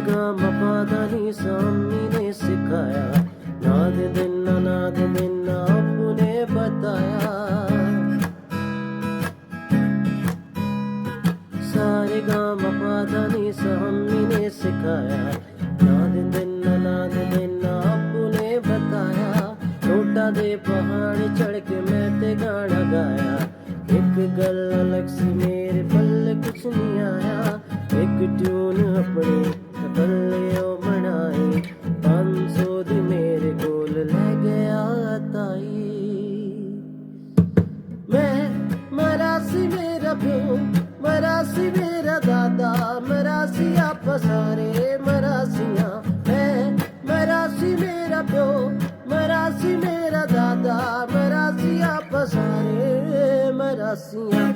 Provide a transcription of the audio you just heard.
गा मा पा दा नी सा अम्मी ने सिखाया, नाद देना अब्बू ने बताया। सारे गा मा पा दा नी सा अम्मी ने सिखाया, नाद देना अब्बू ने बताया। नोटा दे पहाड़ चढ़ के मैं ते गाना गाया, एक गल अलग सी मेरे पल्ले कुछ नहीं आया। एक ट्यून अपनी पल्ले ओ बनाई, 500 दी मेरे कोल ले गया ताई। मैं मरा सी मेरा प्यो, मरा सी मेरा दादा, मरा सी आप सारे मरासियां। मैं मरा सी मेरा प्यो, मरा सी मेरा दादा, मरा सी आप सारे मरासियां।